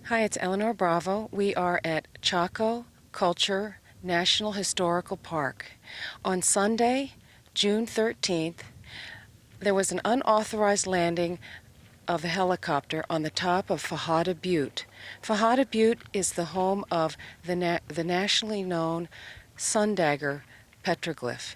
Hi, it's Eleanor Bravo. We are at Chaco Culture National Historical Park. On Sunday, June 13th, there was an unauthorized landing of a helicopter on the top of Fajada Butte. Fajada Butte is the home of the nationally known Sundagger petroglyph.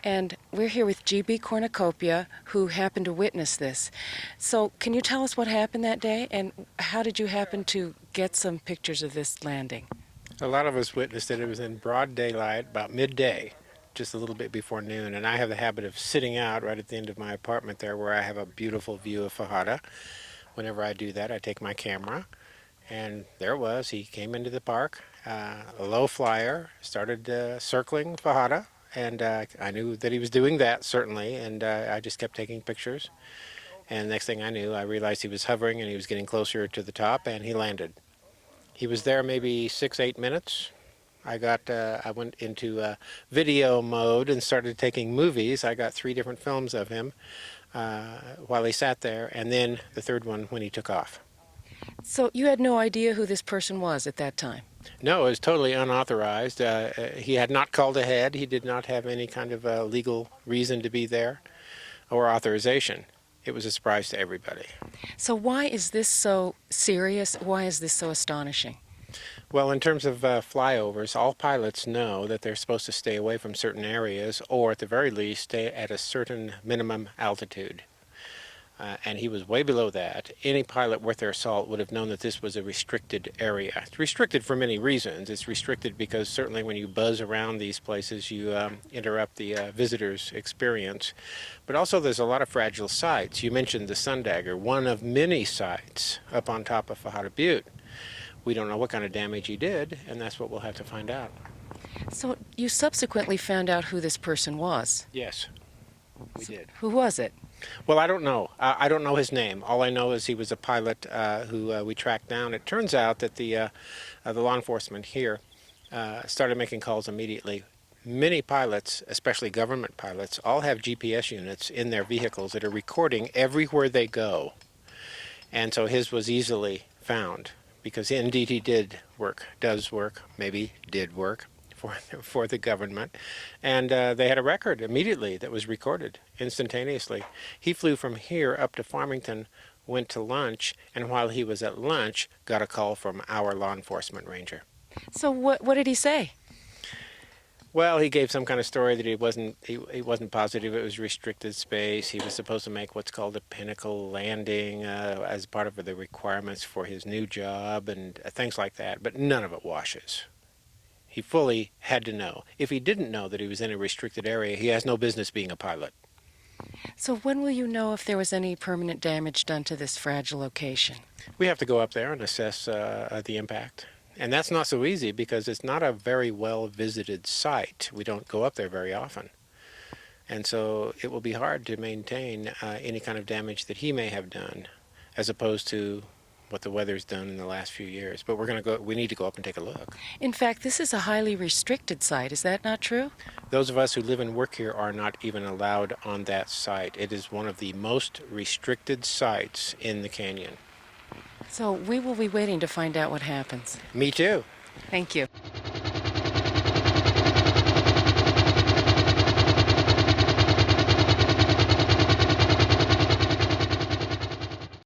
And we're here with G.B. Cornucopia, who happened to witness this. So can you tell us what happened that day, and how did you happen to get some pictures of this landing? A lot of us witnessed it. It was in broad daylight, about midday, just a little bit before noon. And I have the habit of sitting out right at the end of my apartment there where I have a beautiful view of Fajada. Whenever I do that, I take my camera, and there it was. He came into the park, a low flyer, started circling Fajada, and I knew that he was doing that, certainly, and I just kept taking pictures. And next thing I knew, I realized he was hovering and he was getting closer to the top, and he landed. He was there maybe 6-8 minutes. I went into video mode and started taking movies. I got 3 different films of him while he sat there, and then the third one when he took off. So you had no idea who this person was at that time? No, it was totally unauthorized. He had not called ahead. He did not have any kind of legal reason to be there or authorization. It was a surprise to everybody. So why is this so serious? Why is this so astonishing? Well, in terms of flyovers, all pilots know that they're supposed to stay away from certain areas, or at the very least stay at a certain minimum altitude. And he was way below that. Any pilot worth their salt would have known that this was a restricted area. It's restricted for many reasons. It's restricted because certainly when you buzz around these places, you interrupt the visitor's experience. But also there's a lot of fragile sites. You mentioned the Sundagger, one of many sites up on top of Fajada Butte. We don't know what kind of damage he did, and that's what we'll have to find out. So you subsequently found out who this person was? Yes, we did. Who was it? Well, I don't know. I don't know his name. All I know is he was a pilot who we tracked down. It turns out that the law enforcement here started making calls immediately. Many pilots, especially government pilots, all have GPS units in their vehicles that are recording everywhere they go. And so his was easily found because indeed he does work, maybe did work for the government, and they had a record immediately that was recorded instantaneously. He flew from here up to Farmington, went to lunch, and while he was at lunch, got a call from our law enforcement ranger. So what did he say? Well, he gave some kind of story that he wasn't positive it was restricted space. He was supposed to make what's called a pinnacle landing as part of the requirements for his new job and things like that, but none of it washes. He fully had to know. If he didn't know that he was in a restricted area, he has no business being a pilot. So when will you know if there was any permanent damage done to this fragile location? We have to go up there and assess the impact. And that's not so easy because it's not a very well visited site. We don't go up there very often. And so it will be hard to maintain any kind of damage that he may have done as opposed to what the weather's done in the last few years. But we need to go up and take a look. In fact, this is a highly restricted site. Is that not true? Those of us who live and work here are not even allowed on that site. It is one of the most restricted sites in the canyon. So we will be waiting to find out what happens. Me too. Thank you.